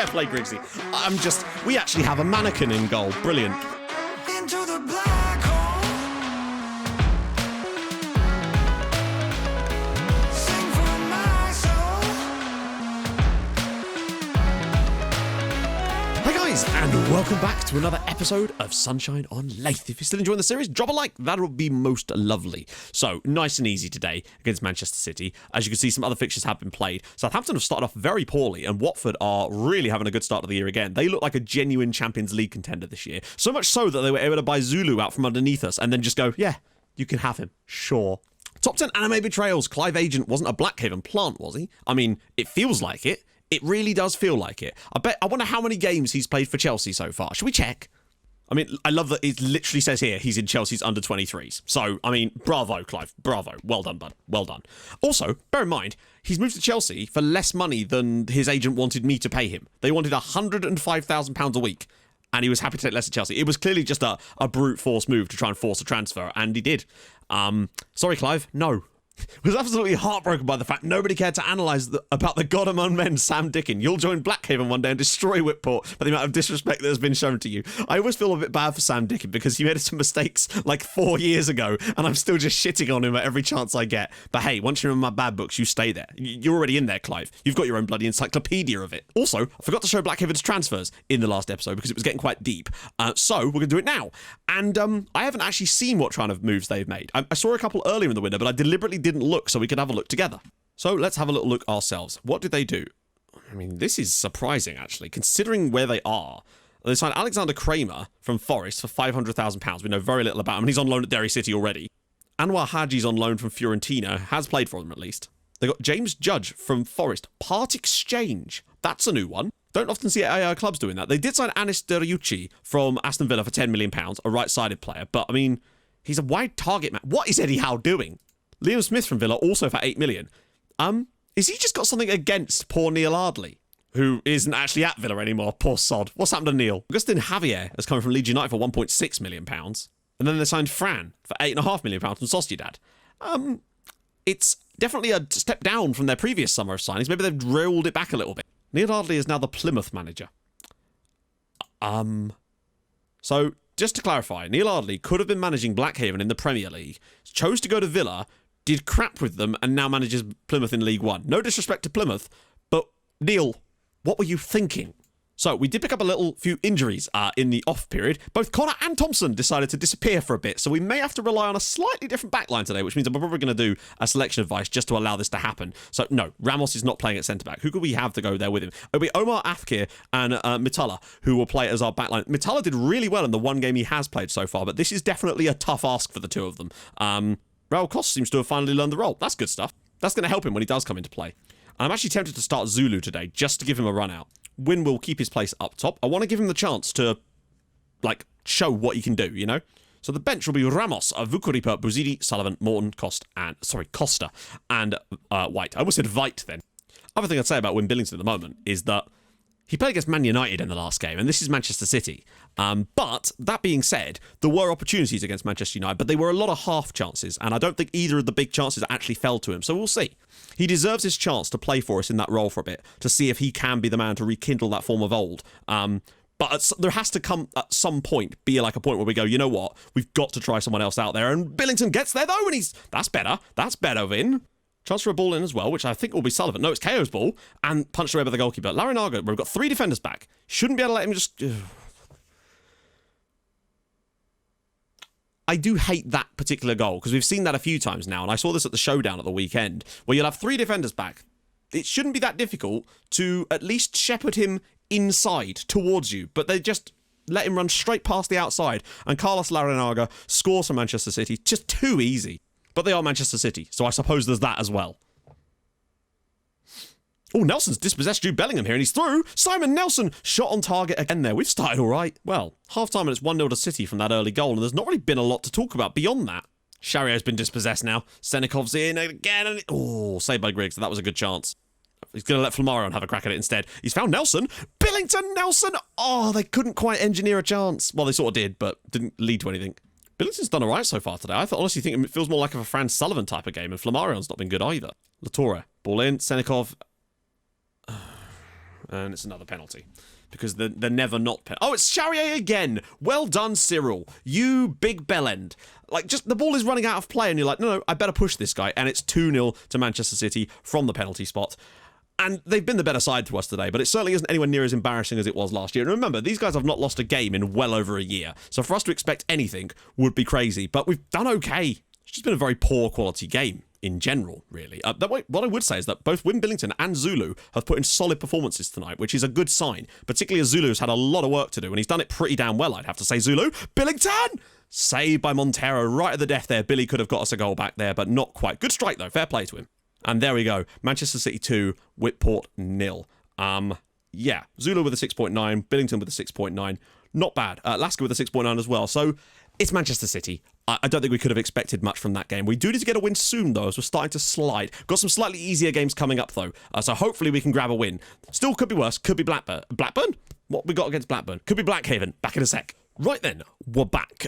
Fair play, Grigsy. We actually have a mannequin in goal. Brilliant. Into the black hole. Sing for my soul. Hi guys, and welcome back to another episode of Sunshine on Leyth. If you're still enjoying the series, drop a like. That would be most lovely. So, nice and easy today against Manchester City. As you can see, some other fixtures have been played. Southampton have started off very poorly, and Watford are really having a good start of the year again. They look like a genuine Champions League contender this year. So much so that they were able to buy Zulu out from underneath us and then just go, yeah, you can have him. Sure. Top 10 anime betrayals. Clive Agent wasn't a Blackhaven plant, was he? I mean, it feels like it. It really does feel like it. I wonder how many games he's played for Chelsea so far. Should we check? I mean, I love that it literally says here he's in Chelsea's under-23s. So, I mean, bravo, Clive. Bravo. Well done, bud. Well done. Also, bear in mind, he's moved to Chelsea for less money than his agent wanted me to pay him. They wanted £105,000 a week, and he was happy to take less at Chelsea. It was clearly just a brute force move to try and force a transfer, and he did. Sorry, Clive. No. Was absolutely heartbroken by the fact nobody cared to analyse about the god among men, Sam Dickin. You'll join Blackhaven one day and destroy Whitport by the amount of disrespect that has been shown to you. I always feel a bit bad for Sam Dickin because he made some mistakes like 4 years ago, and I'm still just shitting on him at every chance I get. But hey, once you're in my bad books, you stay there. You're already in there, Clive. You've got your own bloody encyclopedia of it. Also, I forgot to show Blackhaven's transfers in the last episode because it was getting quite deep. So we're going to do it now. And I haven't actually seen what kind of moves they've made. I saw a couple earlier in the window, but I deliberately didn't look so we could have a look together. So let's have a little look ourselves. What did they do? I mean, this is surprising, actually, considering where they are. They signed Alexander Kramer from Forest for £500,000. We know very little about him, and he's on loan at Derry City already. Anwar Haji's on loan from Fiorentina, has played for them at least. They got James Judge from Forest. Part exchange. That's a new one. Don't often see AI clubs doing that. They did sign Anis Deriucci from Aston Villa for £10 million, a right-sided player, but, I mean, he's a wide target man. What is Eddie Howe doing? Liam Smith from Villa, also for £8 million. Is he just got something against poor Neil Ardley, who isn't actually at Villa anymore? Poor sod. What's happened to Neil? Augustin Javier has come from Leeds United for £1.6 million. And then they signed Fran for £8.5 million from Sociedad. It's definitely a step down from their previous summer of signings. Maybe they've rolled it back a little bit. Neil Ardley is now the Plymouth manager. So, just to clarify, Neil Ardley could have been managing Blackhaven in the Premier League, chose to go to Villa, did crap with them, and now manages Plymouth in League One. No disrespect to Plymouth, but Neil, what were you thinking? So, we did pick up a few injuries in the off period. Both Connor and Thompson decided to disappear for a bit, so we may have to rely on a slightly different backline today, which means I'm probably going to do a selection advice just to allow this to happen. So, no, Ramos is not playing at centre-back. Who could we have to go there with him? It'll be Omar Afkir and Mitala, who will play as our backline. Mitala did really well in the one game he has played so far, but this is definitely a tough ask for the two of them. Raul Costa seems to have finally learned the role. That's good stuff. That's going to help him when he does come into play. And I'm actually tempted to start Zulu today, just to give him a run out. Win will keep his place up top. I want to give him the chance to, show what he can do, you know? So the bench will be Ramos, Vukuripa, Buzidi, Sullivan, Morton, Costa, and White. I almost said Vite then. Other thing I'd say about Win Billington at the moment is that he played against Man United in the last game, and this is Manchester City. But that being said, there were opportunities against Manchester United, but they were a lot of half chances, and I don't think either of the big chances actually fell to him. So we'll see. He deserves his chance to play for us in that role for a bit, to see if he can be the man to rekindle that form of old. But there has to come at some point be like a point where we go, you know what, we've got to try someone else out there. And Billington gets there though, and that's better. That's better, Vin. Chance for a ball in as well, which I think will be Sullivan. No, it's KO's ball, and punched away by the goalkeeper. Larinaga, we've got 3 defenders back. Shouldn't be able to let him just... I do hate that particular goal, because we've seen that a few times now, and I saw this at the showdown at the weekend, where you'll have 3 defenders back. It shouldn't be that difficult to at least shepherd him inside towards you, but they just let him run straight past the outside, and Carlos Larinaga scores for Manchester City. Just too easy. But they are Manchester City, so I suppose there's that as well. Oh, Nelson's dispossessed Jude Bellingham here, and he's through. Simon Nelson shot on target again there. We've started all right. Well, half-time and it's 1-0 to City from that early goal, and there's not really been a lot to talk about beyond that. Shario's been dispossessed now. Senekov's in again, and saved by Griggs. That was a good chance. He's going to let Flamarion have a crack at it instead. He's found Nelson. Billington Nelson! Oh, they couldn't quite engineer a chance. Well, they sort of did, but didn't lead to anything. Billington's done all right so far today. I honestly think it feels more like a Fran Sullivan type of game, and Flamarion's not been good either. Latore, ball in, Senekov. And it's another penalty. Because they're never not Oh, it's Charrier again. Well done, Cyril. You big bellend. Like, just the ball is running out of play, and you're like, no, I better push this guy. And it's 2-0 to Manchester City from the penalty spot. And they've been the better side to us today, but it certainly isn't anywhere near as embarrassing as it was last year. And remember, these guys have not lost a game in well over a year. So for us to expect anything would be crazy. But we've done okay. It's just been a very poor quality game in general, really. What I would say is that both Wim Billington and Zulu have put in solid performances tonight, which is a good sign, particularly as Zulu's had a lot of work to do, and he's done it pretty damn well, I'd have to say. Zulu, Billington! Saved by Montero right at the death there. Billy could have got us a goal back there, but not quite. Good strike, though. Fair play to him. And there we go. Manchester City 2, Whitport 0. Yeah, Zulu with a 6.9, Billington with a 6.9. Not bad. Lasker with a 6.9 as well. So it's Manchester City. I don't think we could have expected much from that game. We do need to get a win soon, though, as we're starting to slide. Got some slightly easier games coming up, though. So hopefully we can grab a win. Still could be worse. Could be Blackburn. Blackburn? What we got against Blackburn? Could be Blackhaven. Back in a sec. Right then, we're back.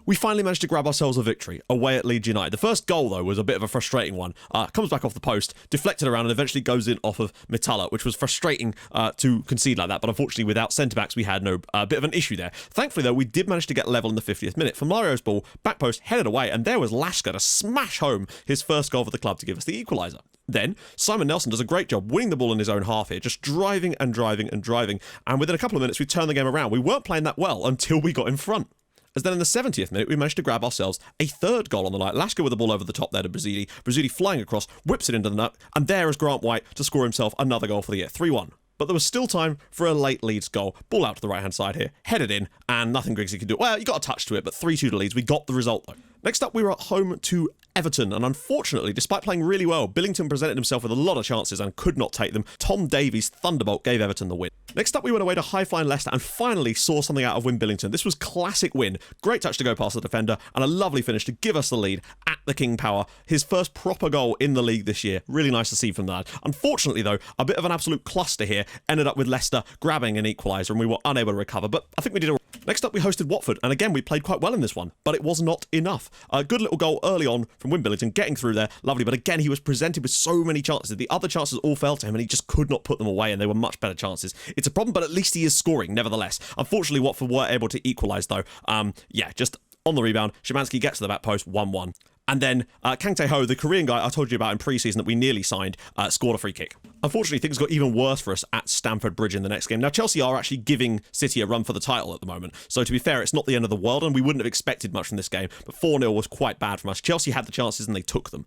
We finally managed to grab ourselves a victory away at Leeds United. The first goal, though, was a bit of a frustrating one. Comes back off the post, deflected around, and eventually goes in off of Mitala, which was frustrating to concede like that. But unfortunately, without centre-backs, we had no bit of an issue there. Thankfully, though, we did manage to get level in the 50th minute. From Mario's ball, back post, headed away, and there was Lasker to smash home his first goal for the club to give us the equaliser. Then, Simon Nelson does a great job winning the ball in his own half here, just driving and driving and driving. And within a couple of minutes, we turned the game around. We weren't playing that well until we got in front. As then in the 70th minute, we managed to grab ourselves a third goal on the night. Lasker with the ball over the top there to Brazili. Brazili flying across, whips it into the net, and there is Grant White to score himself another goal for the year, 3-1. But there was still time for a late Leeds goal. Ball out to the right-hand side here, headed in, and nothing Griggsy could do. Well, you got a touch to it, but 3-2 to Leeds. We got the result, though. Next up, we were at home to Everton, and unfortunately, despite playing really well, Billington presented himself with a lot of chances and could not take them. Tom Davies' thunderbolt gave Everton the win. Next up, we went away to high-flying Leicester and finally saw something out of Wim Billington. This was classic Win. Great touch to go past the defender and a lovely finish to give us the lead at the King Power. His first proper goal in the league this year. Really nice to see from that. Unfortunately, though, a bit of an absolute cluster here ended up with Leicester grabbing an equaliser and we were unable to recover, but I think we did all right. Next up, we hosted Watford, and again, we played quite well in this one, but it was not enough. A good little goal early on from Wim Billington, getting through there, lovely, but again, he was presented with so many chances. The other chances all fell to him, and he just could not put them away, and they were much better chances. It's a problem, but at least he is scoring, nevertheless. Unfortunately, Watford were able to equalise, though. Yeah, just on the rebound, Szymanski gets to the back post, 1-1. And then Kang Tae-ho, the Korean guy I told you about in pre-season that we nearly signed, scored a free kick. Unfortunately, things got even worse for us at Stamford Bridge in the next game. Now, Chelsea are actually giving City a run for the title at the moment. So to be fair, it's not the end of the world, and we wouldn't have expected much from this game. But 4-0 was quite bad from us. Chelsea had the chances and they took them.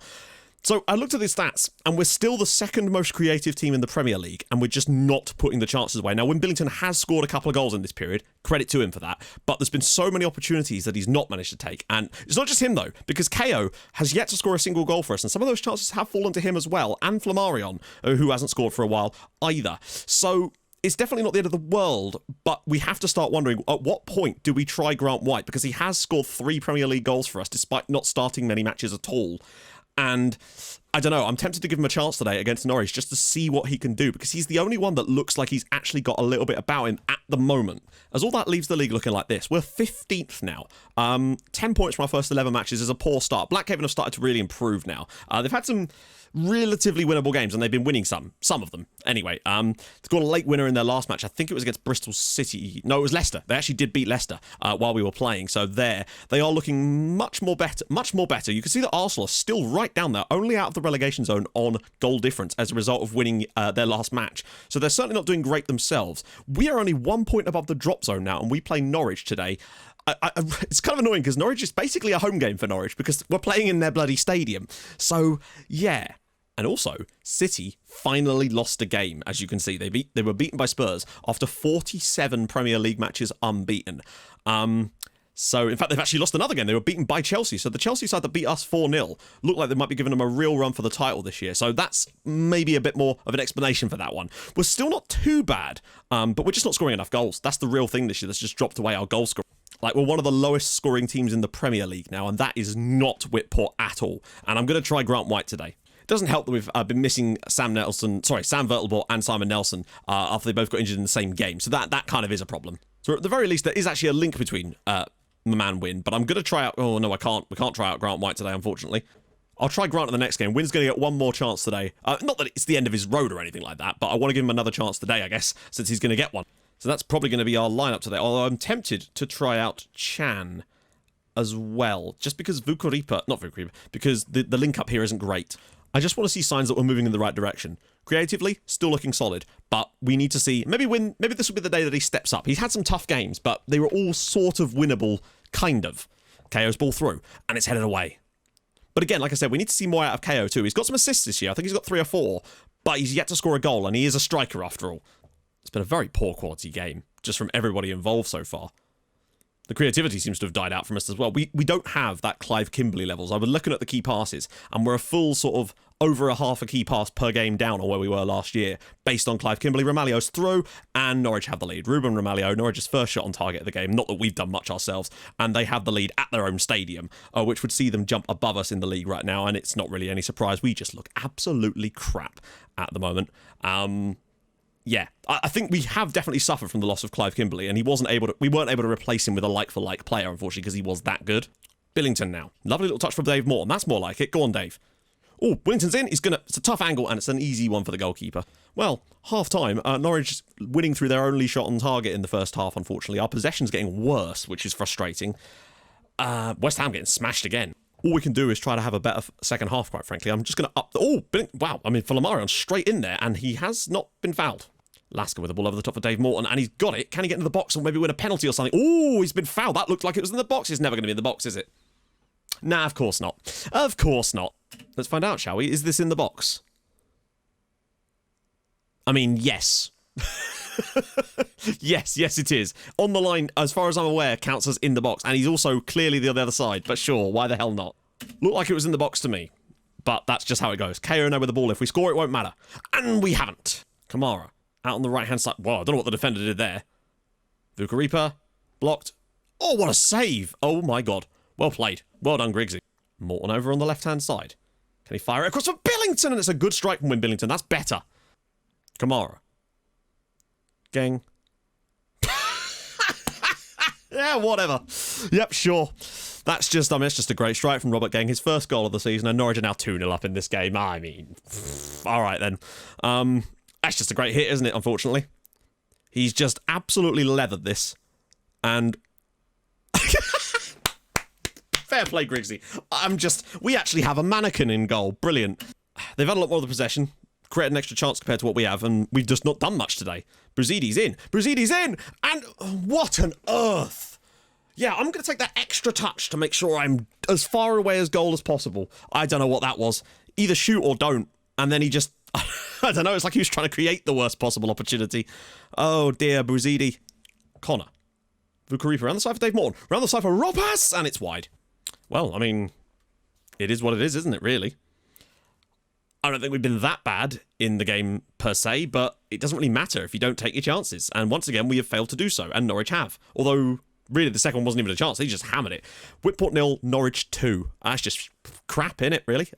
So I looked at the stats, and we're still the second most creative team in the Premier League, and we're just not putting the chances away. Now, Wim Billington has scored a couple of goals in this period, credit to him for that, but there's been so many opportunities that he's not managed to take. And it's not just him, though, because KO has yet to score a single goal for us, and some of those chances have fallen to him as well, and Flammarion, who hasn't scored for a while either. So it's definitely not the end of the world, but we have to start wondering, at what point do we try Grant White? Because he has scored 3 Premier League goals for us, despite not starting many matches at all. And I don't know, I'm tempted to give him a chance today against Norwich just to see what he can do, because he's the only one that looks like he's actually got a little bit about him at the moment. As all that leaves the league looking like this. We're 15th now. 10 points from our first 11 matches is a poor start. Blackhaven have started to really improve now. They've had some relatively winnable games, and they've been winning some of them. Anyway, they got a late winner in their last match. I think it was against Bristol City. No, it was Leicester. They actually did beat Leicester while we were playing. So they are looking much more better. You can see that Arsenal are still right down there, only out of the relegation zone on goal difference as a result of winning their last match. So they're certainly not doing great themselves. We are only 1 point above the drop zone now, and we play Norwich today. It's kind of annoying because Norwich is basically a home game for Norwich because we're playing in their bloody stadium. So, yeah. And also, City finally lost a game, as you can see. They were beaten by Spurs after 47 Premier League matches unbeaten. So, in fact, they've actually lost another game. They were beaten by Chelsea. So the Chelsea side that beat us 4-0 looked like they might be giving them a real run for the title this year. So that's maybe a bit more of an explanation for that one. We're still not too bad, but we're just not scoring enough goals. That's the real thing this year that's just dropped away our goal score. Like, we're one of the lowest scoring teams in the Premier League now, and that is not Whitport at all. And I'm going to try Grant White today. It doesn't help that we've been missing Sam Vertelbort and Simon Nelson after they both got injured in the same game. So that kind of is a problem. So at the very least, there is actually a link between my man Win, but I'm going to try out... Oh, no, I can't. We can't try out Grant White today, unfortunately. I'll try Grant in the next game. Wynn's going to get one more chance today. Not that it's the end of his road or anything like that, but I want to give him another chance today, I guess, since he's going to get one. So that's probably going to be our lineup today, although I'm tempted to try out Chan as well, just because because the link up here isn't great. I just want to see signs that we're moving in the right direction. Creatively, still looking solid, but we need to see, maybe this will be the day that he steps up. He's had some tough games, but they were all sort of winnable, kind of. KO's ball through, and it's headed away. But again, like I said, we need to see more out of KO too. He's got some assists this year. I think he's got 3 or 4, but he's yet to score a goal, and he is a striker after all. It's been a very poor quality game, just from everybody involved so far. The creativity seems to have died out from us as well. We don't have that Clive Kimberley levels. I was looking at the key passes, and we're a full sort of over a half a key pass per game down on where we were last year, based on Clive Kimberley, Romalio's throw, and Norwich have the lead. Ruben Romalio, Norwich's first shot on target of the game, not that we've done much ourselves, and they have the lead at their own stadium, which would see them jump above us in the league right now, and it's not really any surprise. We just look absolutely crap at the moment. Yeah, I think we have definitely suffered from the loss of Clive Kimberley, and we weren't able to replace him with a like-for-like player, unfortunately, because he was that good. Billington now. Lovely little touch from Dave Morton. That's more like it. Go on, Dave. Oh, Billington's in. It's a tough angle, and it's an easy one for the goalkeeper. Well, half-time, Norwich winning through their only shot on target in the first half, unfortunately. Our possession's getting worse, which is frustrating. West Ham getting smashed again. All we can do is try to have a better second half, quite frankly. I'm just going to up... wow. I mean, Falamarion's straight in there, and he has not been fouled. Lasker with the ball over the top of Dave Morton, and he's got it. Can he get into the box or maybe win a penalty or something? Oh, he's been fouled. That looked like it was in the box. It's never going to be in the box, is it? Nah, of course not. Of course not. Let's find out, shall we? Is this in the box? I mean, yes. yes, it is. On the line, as far as I'm aware, counts as in the box, and he's also clearly the other side, but sure, why the hell not? Looked like it was in the box to me, but that's just how it goes. KO now with the ball. If we score, it won't matter. And we haven't. Kamara. Out on the right-hand side. Wow, I don't know what the defender did there. Vukaripa. Blocked. Oh, what a save. Oh, my God. Well played. Well done, Griggsy. Morton over on the left-hand side. Can he fire it across for Billington? And it's a good strike from Billington. That's better. Kamara. Gang. Yeah, whatever. Yep, sure. That's just, it's just a great strike from Robert Gang. His first goal of the season, and Norwich are now 2-0 up in this game. I mean, all right then. That's just a great hit, isn't it, unfortunately? He's just absolutely leathered this. And... Fair play, Griggsy. We actually have a Mannequin in goal. Brilliant. They've had a lot more of the possession, created an extra chance compared to what we have, and we've just not done much today. Bruzidi's in. Bruzidi's in! And what on earth? Yeah, I'm going to take that extra touch to make sure I'm as far away as goal as possible. I don't know what that was. Either shoot or don't. And then he just... I don't know, it's like he was trying to create the worst possible opportunity. Oh dear, Bruzidi. Connor. Vukaripa around the side for Dave Morton. Around the side for Ropas, and it's wide. Well, I mean, it is what it is, isn't it, really? I don't think we've been that bad in the game per se, but it doesn't really matter if you don't take your chances. And once again, we have failed to do so, and Norwich have. Although, really, the second one wasn't even a chance. They just hammered it. Whitport 0, Norwich 2. That's just crap, innit, really?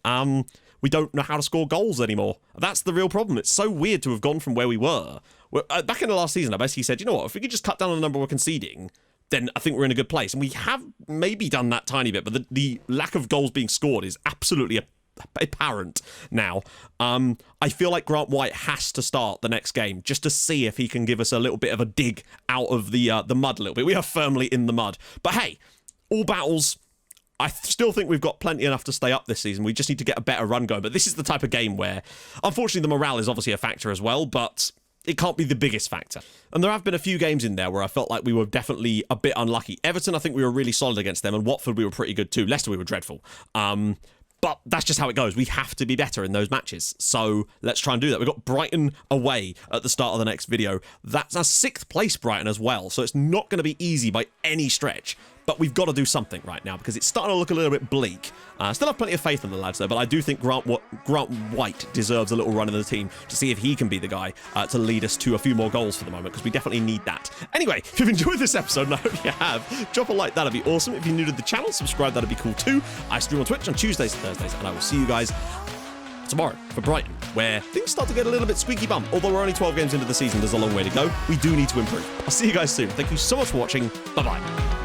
We don't know how to score goals anymore. That's the real problem. It's so weird to have gone from where we were. Back in the last season, I basically said, you know what, if we could just cut down on the number we're conceding, then I think we're in a good place. And we have maybe done that tiny bit, but the lack of goals being scored is absolutely apparent now. I feel like Grant White has to start the next game just to see if he can give us a little bit of a dig out of the mud a little bit. We are firmly in the mud. But hey, all battles... I still think we've got plenty enough to stay up this season. We just need to get a better run going. But this is the type of game where, unfortunately, the morale is obviously a factor as well, but it can't be the biggest factor. And there have been a few games in there where I felt like we were definitely a bit unlucky. Everton, I think we were really solid against them, and Watford, we were pretty good too. Leicester, we were dreadful. But that's just how it goes. We have to be better in those matches. So let's try and do that. We've got Brighton away at the start of the next video. That's our 6th place Brighton as well. So it's not going to be easy by any stretch. But we've got to do something right now because it's starting to look a little bit bleak. Still have plenty of faith in the lads, though, but I do think Grant White deserves a little run in the team to see if he can be the guy to lead us to a few more goals for the moment, because we definitely need that. Anyway, if you've enjoyed this episode, and I hope you have, drop a like, that'd be awesome. If you're new to the channel, subscribe, that'd be cool too. I stream on Twitch on Tuesdays and Thursdays, and I will see you guys tomorrow for Brighton, where things start to get a little bit squeaky bum. Although we're only 12 games into the season, there's a long way to go. We do need to improve. I'll see you guys soon. Thank you so much for watching. Bye-bye.